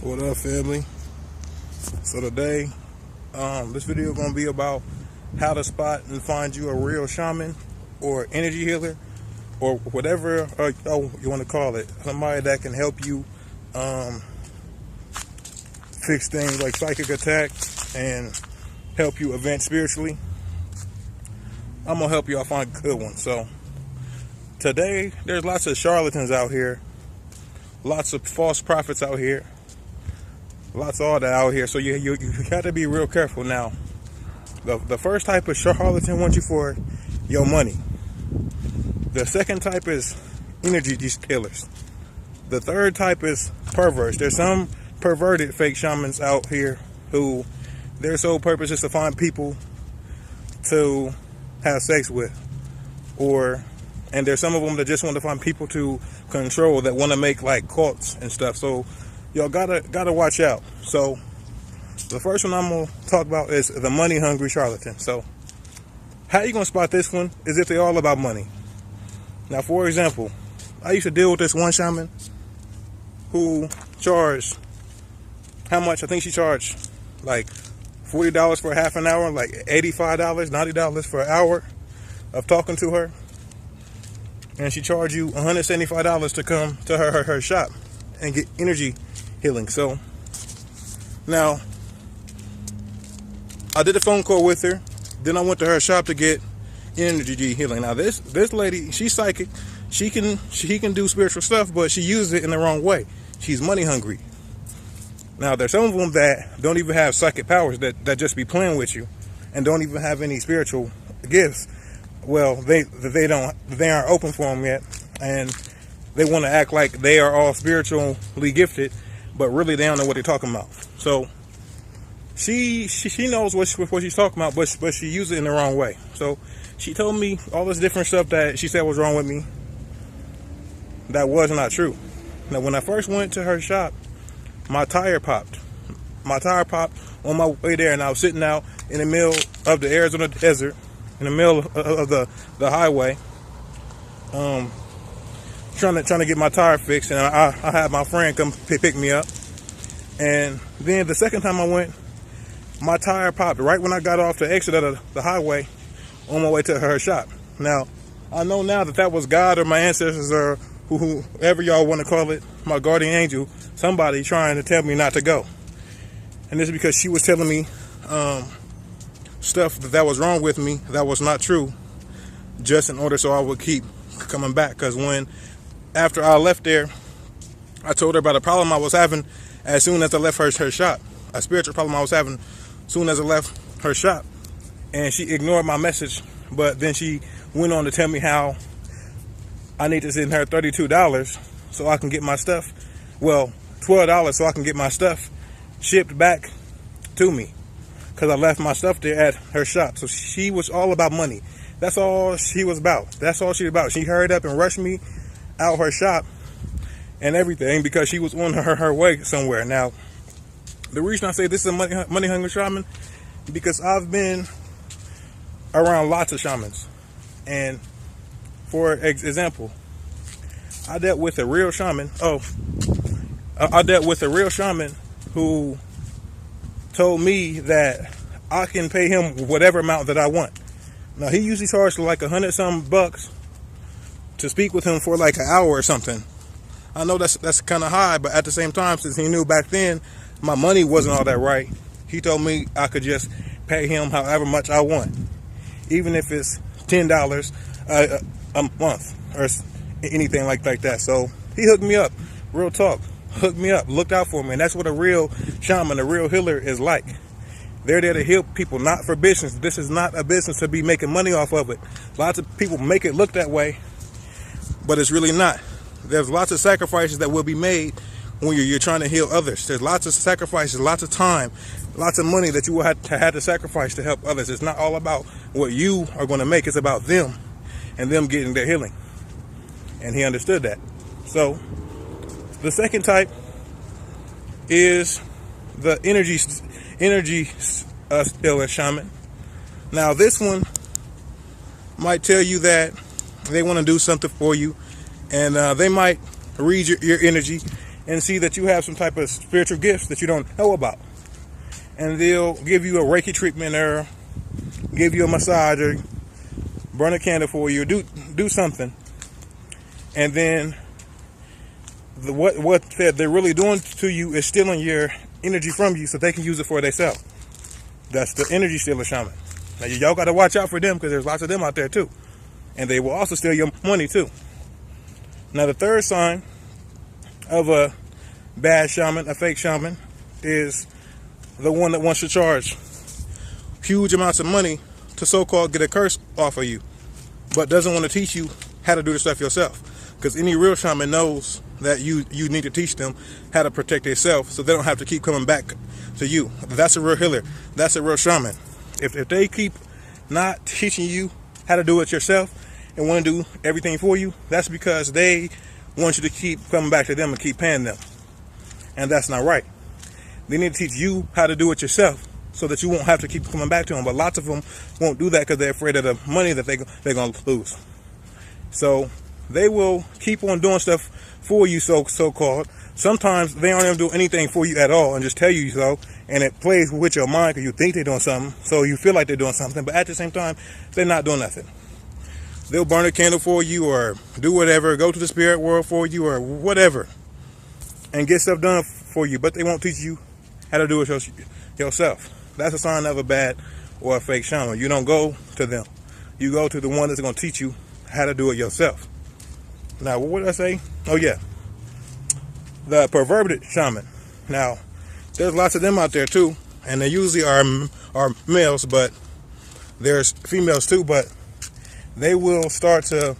What up, family? So today, this video is going to be about how to spot and find you a real shaman or energy healer or whatever you want to call it. Somebody that can help you fix things like psychic attacks and help you advance spiritually. I'm going to help y'all find a good one. So today, there's lots of charlatans out here, lots of false prophets out here. Lots of all that out here, so you got to be real careful. Now, the first type of charlatan wants you for your money. The second type is energy killers. The third type is perverts. There's some perverted fake shamans out here who their sole purpose is to find people to have sex with, and there's some of them that just want to find people to control, that want to make like cults and stuff. So y'all gotta watch out. So the first one I'm gonna talk about is the money hungry charlatan. So how you gonna spot this one is if they're all about money. Now, for example, I used to deal with this one shaman who charged, how much? I think she charged like $40 for half an hour, like $85, $90 for an hour of talking to her, and she charged you $175 to come to her shop and get energy healing. So now I did a phone call with her, then I went to her shop to get energy healing. Now this lady, she's psychic, she can do spiritual stuff, but she uses it in the wrong way. She's money hungry. Now there's some of them that don't even have psychic powers, that just be playing with you and don't even have any spiritual gifts. Well, they aren't open for them yet, and they want to act like they are all spiritually gifted, but really they don't know what they're talking about. So she knows what she's talking about, but she used it in the wrong way. So she told me all this different stuff that she said was wrong with me that was not true. Now, when I first went to her shop, my tire popped. My tire popped on my way there, and I was sitting out in the middle of the Arizona desert, in the middle of the highway, trying to get my tire fixed, and I had my friend come pick me up. And then the second time I went, my tire popped right when I got off the exit of the highway on my way to her shop. Now, I know now that was God or my ancestors or whoever y'all want to call it, my guardian angel, somebody trying to tell me not to go. And this is because she was telling me stuff that was wrong with me, that was not true, just in order so I would keep coming back. Because after I left there, I told her about a problem I was having as soon as I left her shop, a spiritual problem I was having as soon as I left her shop, and she ignored my message. But then she went on to tell me how I need to send her $32 so I can get my stuff, well, $12 so I can get my stuff shipped back to me, because I left my stuff there at her shop. So she was all about money. That's all she was about. That's all she was about. She hurried up and rushed me out her shop and everything because she was on her way somewhere. Now, the reason I say this is a money hungry shaman, because I've been around lots of shamans. And for example, I dealt with a real shaman. I dealt with a real shaman who told me that I can pay him whatever amount that I want. Now, he usually charged like $100-some to speak with him for like an hour or something. I know that's kind of high, but at the same time, since he knew back then my money wasn't all that right, he told me I could just pay him however much I want, even if it's $10 a month or anything like that. So he hooked me up, real talk, hooked me up, looked out for me. And that's what a real shaman, a real healer is like. They're there to heal people, not for business. This is not a business to be making money off of it. Lots of people make it look that way, but it's really not. There's lots of sacrifices that will be made when you're trying to heal others. There's lots of sacrifices, lots of time, lots of money that you will have to sacrifice to help others. It's not all about what you are going to make. It's about them and them getting their healing. And he understood that. So the second type is the energy healer shaman. Now, this one might tell you that they want to do something for you, and they might read your energy and see that you have some type of spiritual gifts that you don't know about. And they'll give you a Reiki treatment or give you a massage or burn a candle for you, or do something. And then what they're really doing to you is stealing your energy from you so they can use it for themselves. That's the energy stealer shaman. Now, y'all got to watch out for them because there's lots of them out there too. And they will also steal your money too. Now, the third sign of a bad shaman, a fake shaman, is the one that wants to charge huge amounts of money to so-called get a curse off of you, but doesn't want to teach you how to do the stuff yourself. Because any real shaman knows that you need to teach them how to protect themselves so they don't have to keep coming back to you. That's a real healer. That's a real shaman. If they keep not teaching you how to do it yourself and want to do everything for you, that's because they want you to keep coming back to them and keep paying them. And that's not right. They need to teach you how to do it yourself so that you won't have to keep coming back to them. But lots of them won't do that because they're afraid of the money that they're going to lose. So they will keep on doing stuff for you, so-called. Sometimes they don't even do anything for you at all and just tell you so, and it plays with your mind because you think they're doing something, so you feel like they're doing something, but at the same time, they're not doing nothing. They'll burn a candle for you or do whatever, go to the spirit world for you or whatever, and get stuff done for you, but they won't teach you how to do it yourself. That's a sign of a bad or a fake shaman. You don't go to them. You go to the one that's going to teach you how to do it yourself. Now, what did I say? Oh, yeah. The perverted shaman. Now, there's lots of them out there, too. And they usually are males, but there's females, too. But they will start to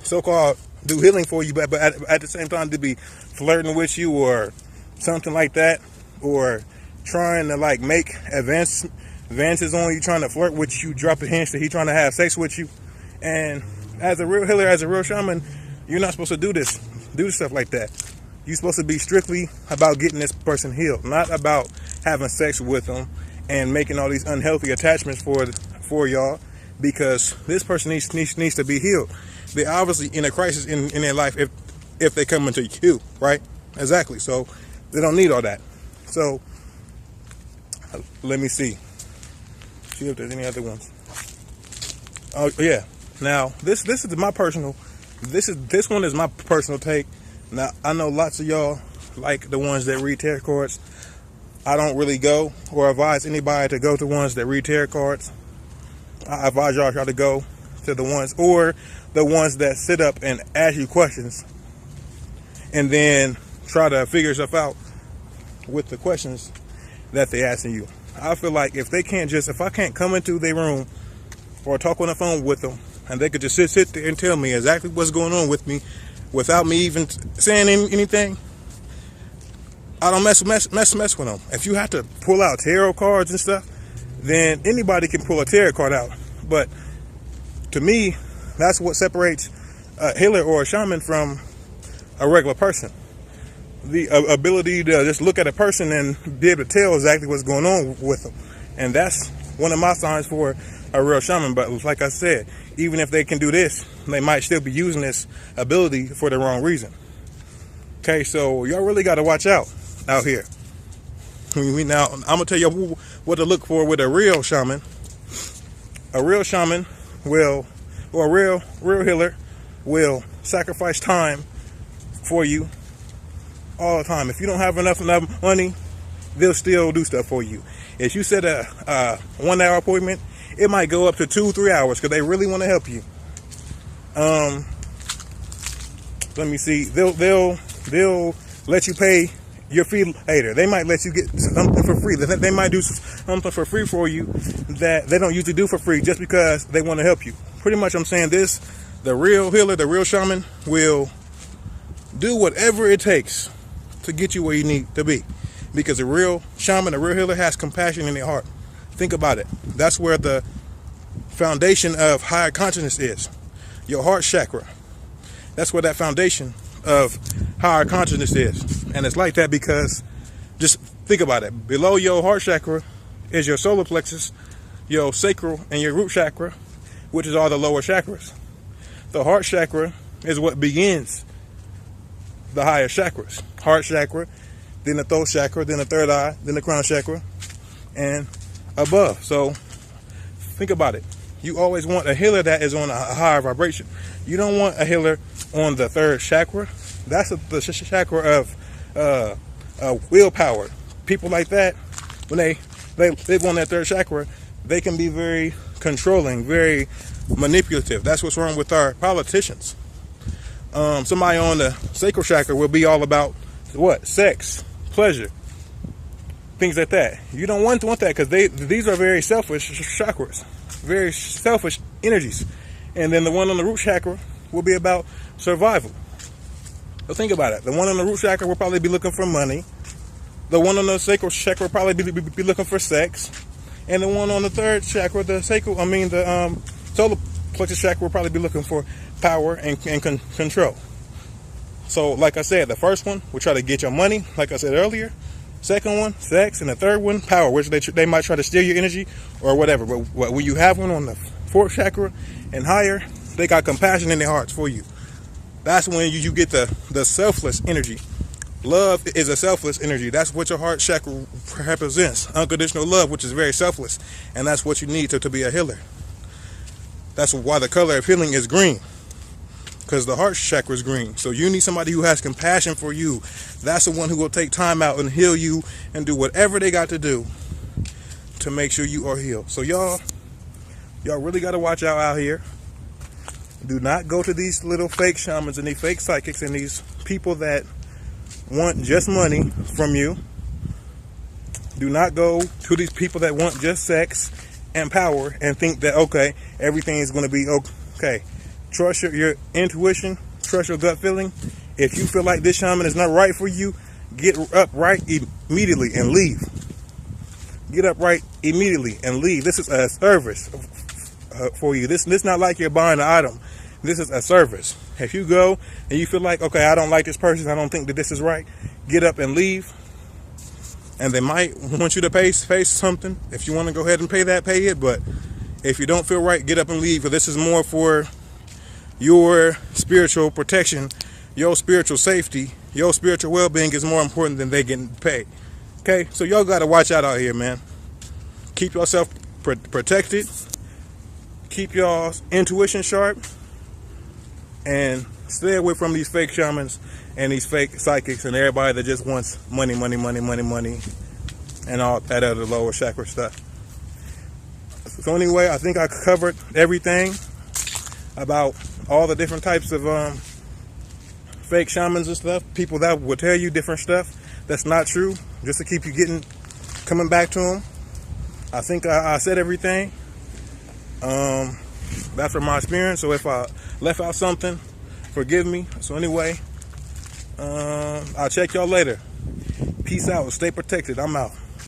so-called do healing for you, but at the same time, to be flirting with you or something like that. Or trying to, like, make advances on you, trying to flirt with you, drop a hint that he's trying to have sex with you. And as a real healer, as a real shaman, you're not supposed to do stuff like that. You're supposed to be strictly about getting this person healed, not about having sex with them and making all these unhealthy attachments for y'all, because this person needs to be healed. They're obviously in a crisis in their life if they come into you, right? Exactly. So they don't need all that. So let me see if there's any other ones. Oh yeah. Now this is my personal. This one is my personal take. Now I know lots of y'all like the ones that read tarot cards. I don't really go or advise anybody to go to ones that read tarot cards. I advise y'all try to go to the ones that sit up and ask you questions, and then try to figure stuff out with the questions that they're asking you. I feel like if I can't come into their room or talk on the phone with them, and they could just sit there and tell me exactly what's going on with me without me even saying anything, I don't mess with them. If you have to pull out tarot cards and stuff, then anybody can pull a tarot card out. But to me, that's what separates a healer or a shaman from a regular person. The ability to just look at a person and be able to tell exactly what's going on with them. And that's one of my signs for a real shaman. But like I said, even if they can do this, they might still be using this ability for the wrong reason. Okay, so y'all really got to watch out here. Now, I'm going to tell you what to look for with a real shaman. A real shaman will, or a real healer will sacrifice time for you all the time. If you don't have enough money, they'll still do stuff for you. If you set a 1 hour appointment, it might go up to 2-3 hours because they really want to help you. Let me see. They'll let you pay your fee later. They might let you get something for free. They might do something for free for you that they don't usually do for free just because they want to help you. Pretty much I'm saying this, the real healer, the real shaman will do whatever it takes to get you where you need to be. Because a real shaman, a real healer has compassion in their heart. Think about it. That's where the foundation of higher consciousness is. Your heart chakra. That's where that foundation of higher consciousness is. And it's like that because, just think about it. Below your heart chakra is your solar plexus, your sacral, and your root chakra, which is all the lower chakras. The heart chakra is what begins the higher chakras: heart chakra, then the throat chakra, then the third eye, then the crown chakra, and above. So think about it. You always want a healer that is on a higher vibration. You don't want a healer on the third chakra. That's the chakra of willpower. People like that, when they live on that third chakra, they can be very controlling, very manipulative. That's what's wrong with our politicians. Somebody on the sacral chakra will be all about what? Sex, pleasure, things like that. You don't want that, because these are very selfish chakras, very selfish energies. And then the one on the root chakra will be about survival. So think about it. The one on the root chakra will probably be looking for money. The one on the sacral chakra will probably be looking for sex. And the one on the third chakra, the solar plexus chakra, will probably be looking for power and control. So like I said, the first one will try to get your money, like I said earlier. Second one, sex. And the third one, power, which they might try to steal your energy or whatever. But when you have one on the fourth chakra and higher, they got compassion in their hearts for you. That's when you get the selfless energy. Love is a selfless energy. That's what your heart chakra represents. Unconditional love, which is very selfless. And that's what you need to be a healer. That's why the color of healing is green, because the heart chakra is green. So you need somebody who has compassion for you. That's the one who will take time out and heal you and do whatever they got to do to make sure you are healed. So y'all really got to watch out here. Do not go to these little fake shamans and these fake psychics and these people that want just money from you. Do not go to these people that want just sex and power and think that, okay, everything is going to be okay. Trust your intuition. Trust your gut feeling. If you feel like this shaman is not right for you, get up right immediately and leave. Get up right immediately and leave. This is a service for you. This is not like you're buying an item. This is a service. If you go and you feel like, okay, I don't like this person, I don't think that this is right, get up and leave. And they might want you to pay something. If you want to go ahead and pay that, pay it. But if you don't feel right, get up and leave. Because this is more for your spiritual protection, your spiritual safety, your spiritual well-being is more important than they getting paid. Okay, so y'all got to watch out here, man. Keep yourself protected. Keep y'all's intuition sharp. And stay away from these fake shamans and these fake psychics and everybody that just wants money, and all that other lower chakra stuff. So anyway, I think I covered everything about all the different types of fake shamans and stuff. People that will tell you different stuff that's not true, just to keep you coming back to them. I think I said everything. That's from my experience. So if I left out something, forgive me. So anyway, I'll check y'all later. Peace out. Stay protected. I'm out.